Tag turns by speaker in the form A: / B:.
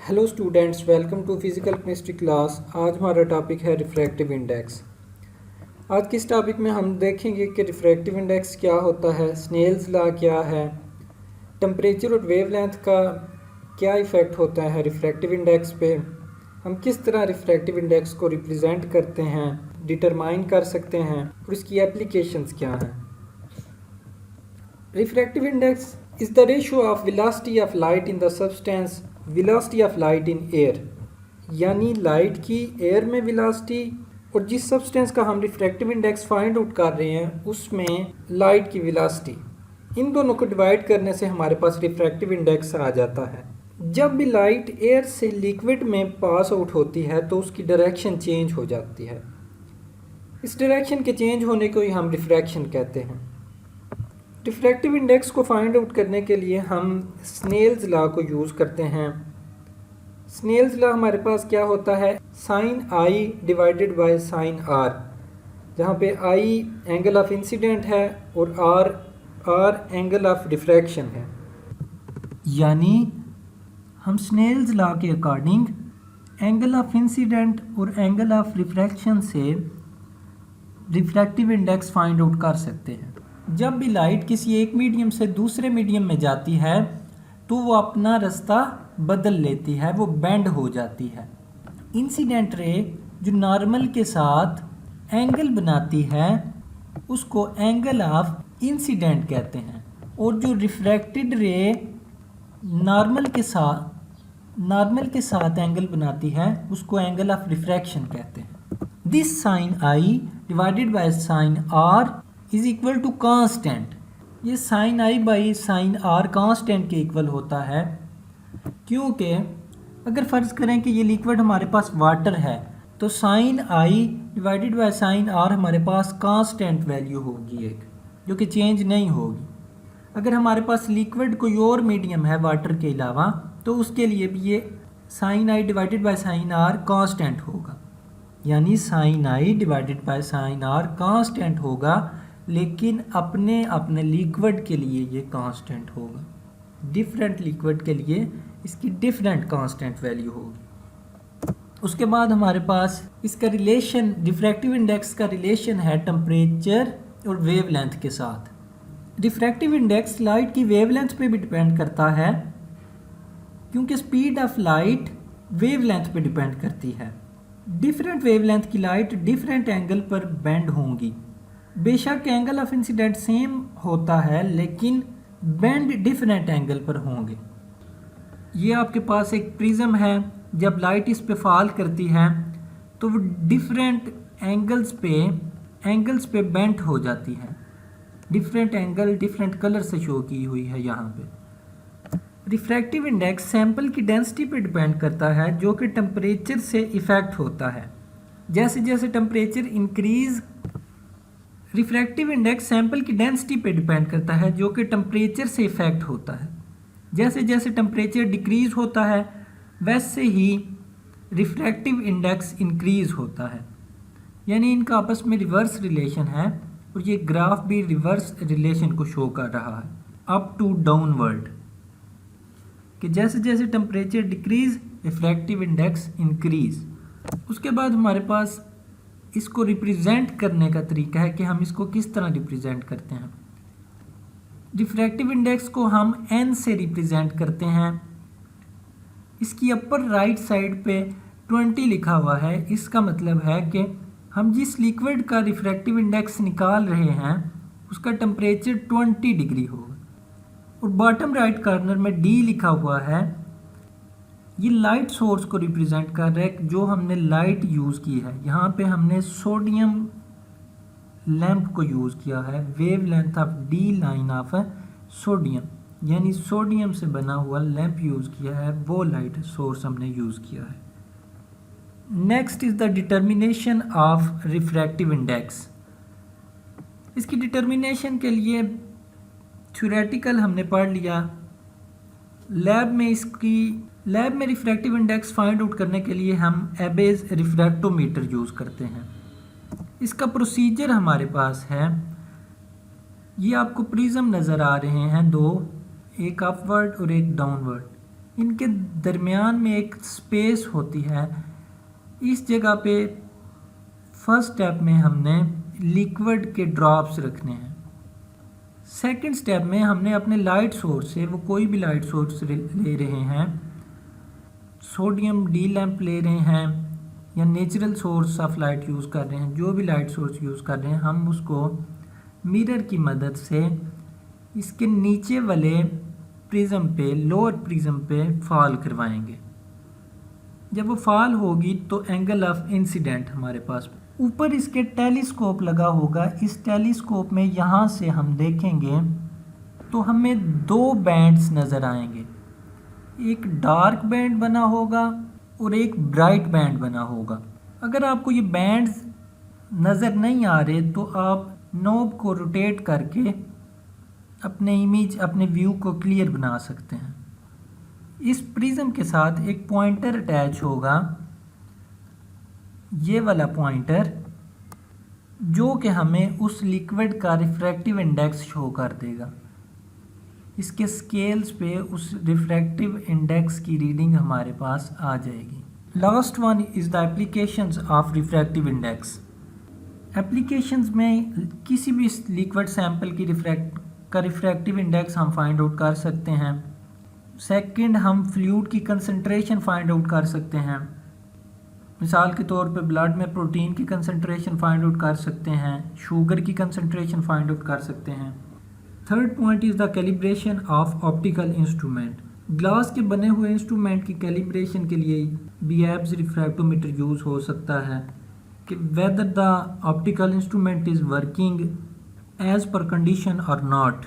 A: Hello students, welcome to physical chemistry class. आज हमारा topic है रिफ्रैक्टिव इंडेक्स। आज के इस टॉपिक में हम देखेंगे कि रिफ्रैक्टिव इंडेक्स क्या होता है, स्नेल्स लॉ क्या है, टेम्परेचर और वेवलेंथ का क्या इफ़ेक्ट होता है रिफ्रैक्टिव इंडेक्स पे, हम किस तरह रिफ्रैक्टिव इंडेक्स को रिप्रेजेंट करते हैं, डिटरमाइन कर सकते हैं और इसकी एप्लीकेशंस क्या हैं। Refractive index is the ratio of velocity of light in the substance velocity of light in air, यानी लाइट की एयर में वेलोसिटी और जिस सब्सटेंस का हम रिफ्रैक्टिव इंडेक्स फाइंड आउट कर रहे हैं उसमें लाइट की वेलोसिटी, इन दोनों को डिवाइड करने से हमारे पास रिफ्रैक्टिव इंडेक्स आ जाता है। जब भी लाइट एयर से लिक्विड में पास आउट होती है तो उसकी डायरेक्शन चेंज हो जाती है। इस डायरेक्शन के चेंज होने को ही हम रिफ्रैक्शन कहते हैं। रिफ्रैक्टिव इंडेक्स को फाइंड आउट करने के लिए हम स्नेल्स लॉ को यूज़ करते हैं। स्नेल्स लॉ हमारे पास क्या होता है, sine I divided by sine R, जहाँ पे आई एंगल ऑफ इंसिडेंट है और आर एंगल ऑफ रिफ्रैक्शन है। यानी हम स्नेल्स लॉ के अकॉर्डिंग एंगल ऑफ इंसिडेंट और एंगल ऑफ रिफ्रैक्शन से रिफ्रैक्टिव इंडेक्स फाइंड आउट कर सकते हैं। जब भी लाइट किसी एक मीडियम से दूसरे मीडियम में जाती है तो वो अपना रास्ता बदल लेती है, वो बेंड हो जाती है। इंसिडेंट रे जो नॉर्मल के साथ एंगल बनाती है उसको एंगल ऑफ इंसिडेंट कहते हैं, और जो रिफ्रैक्टेड रे नॉर्मल के साथ एंगल बनाती है उसको एंगल ऑफ रिफ्रैक्शन कहते हैं। This sine I divided by sine R is equal to constant. ये sine I by sine R constant के इक्वल होता है, क्योंकि अगर फ़र्ज़ करें कि ये लिक्विड हमारे पास वाटर है तो sine I divided by sine R हमारे पास कांस्टेंट वैल्यू होगी एक, जो कि चेंज नहीं होगी। अगर हमारे पास लिक्विड कोई और मीडियम है वाटर के अलावा तो उसके लिए भी ये sine I divided by sine R constant होगा। यानी sine I divided by sine R constant होगा, लेकिन अपने लिक्विड के लिए ये कांस्टेंट होगा। डिफरेंट लिक्विड के लिए इसकी डिफरेंट कांस्टेंट वैल्यू होगी। उसके बाद हमारे पास इसका रिलेशन, रिफ्रैक्टिव इंडेक्स का रिलेशन है टेम्परेचर और वेवलेंथ के साथ। रिफ्रैक्टिव इंडेक्स लाइट की वेवलेंथ पे भी डिपेंड करता है, क्योंकि स्पीड ऑफ लाइट वेवलेंथ पे डिपेंड करती है। डिफरेंट वेवलेंथ की लाइट डिफरेंट एंगल पर बेंड होंगी। बेशक एंगल ऑफ इंसिडेंट सेम होता है लेकिन बेंड डिफरेंट एंगल पर होंगे। ये आपके पास एक प्रिज्म है, जब लाइट इस पे फॉल करती है तो वो डिफरेंट एंगल्स पे बेंड हो जाती है। डिफरेंट एंगल डिफरेंट कलर से शो की हुई है यहाँ पे। रिफ्रैक्टिव इंडेक्स सैंपल की डेंसिटी पे डिपेंड करता है, जो कि टेम्परेचर से इफ़ेक्ट होता है। जैसे जैसे temperature increase, refractive index sample की डेंसिटी पे डिपेंड करता है, जो कि टेम्परेचर से इफ़ेक्ट होता है। जैसे जैसे टेम्परेचर डिक्रीज़ होता है वैसे ही रिफ्रैक्टिव इंडेक्स इंक्रीज़ होता है। यानी इनका आपस में रिवर्स रिलेशन है, और ये ग्राफ भी रिवर्स रिलेशन को शो कर रहा है, अप टू डाउनवर्ड, कि जैसे जैसे temperature decrease refractive index increase. उसके बाद हमारे पास इसको रिप्रेजेंट करने का तरीका है कि हम इसको किस तरह रिप्रेजेंट करते हैं। रिफ्रैक्टिव इंडेक्स को हम n से रिप्रेजेंट करते हैं। इसकी अपर राइट साइड पे 20 लिखा हुआ है। इसका मतलब है कि हम जिस लिक्विड का रिफ्रैक्टिव इंडेक्स निकाल रहे हैं उसका टेम्परेचर 20 डिग्री होगा। और बॉटम राइट कॉर्नर में D लिखा हुआ है, ये लाइट सोर्स को रिप्रेजेंट कर रहा है जो हमने लाइट यूज़ की है। यहाँ पे हमने सोडियम लैंप को यूज़ किया है, wave length of D line of sodium, यानी सोडियम से बना हुआ लैंप यूज़ किया है, वो लाइट सोर्स हमने यूज़ किया है। Next is the determination of refractive index. इसकी डिटर्मिनेशन के लिए थ्योरेटिकल हमने पढ़ लिया। लैब में रिफ्रैक्टिव इंडेक्स फाइंड आउट करने के लिए हम एबेज रिफ्रैक्टोमीटर यूज़ करते हैं। इसका प्रोसीजर हमारे पास है, ये आपको प्रिज्म नज़र आ रहे हैं दो, एक अपवर्ड और एक डाउनवर्ड। इनके दरमियान में एक स्पेस होती है। इस जगह पे फर्स्ट स्टेप में हमने लिक्विड के ड्रॉप्स रखने हैं। सेकंड स्टेप में हमने अपने लाइट सोर्स से, वो कोई भी लाइट सोर्स ले रहे हैं, सोडियम डी लैम्प ले रहे हैं या natural source of light use कर रहे हैं, जो भी लाइट सोर्स यूज़ कर रहे हैं, हम उसको मिरर की मदद से इसके नीचे वाले प्रिज्म पे, लोअर प्रिज्म पे फॉल करवाएंगे। जब वो फॉल होगी तो एंगल ऑफ इंसिडेंट हमारे पास, ऊपर इसके टेलीस्कोप लगा होगा। इस टेलीस्कोप में यहाँ से हम देखेंगे तो हमें दो बैंड्स नज़र आएंगे, एक डार्क बैंड बना होगा और एक ब्राइट बैंड बना होगा। अगर आपको ये बैंड्स नज़र नहीं आ रहे तो आप नोब को रोटेट करके अपने व्यू को क्लियर बना सकते हैं। इस प्रिज्म के साथ एक पॉइंटर अटैच होगा, ये वाला पॉइंटर, जो कि हमें उस लिक्विड का रिफ्रैक्टिव इंडेक्स शो कर देगा। इसके स्केल्स पे उस रिफ्रैक्टिव इंडेक्स की रीडिंग हमारे पास आ जाएगी। Last one is the applications of refractive index. Applications में किसी भी लिक्विड सैंपल की रिफ्रैक्टिव इंडेक्स हम फाइंड आउट कर सकते हैं। सेकंड, हम फ्लूइड की कंसंट्रेशन फाइंड आउट कर सकते हैं। मिसाल के तौर पे ब्लड में प्रोटीन की कंसंट्रेशन फाइंड आउट कर सकते हैं, शुगर की कंसंट्रेशन फाइंड आउट कर सकते हैं। Third point is the calibration of optical instrument. Glass के बने हुए इंस्ट्रूमेंट की कैलिब्रेशन के लिए बीएब्स रिफ्रैक्टोमीटर यूज़ हो सकता है कि whether the optical instrument is working as per condition or not.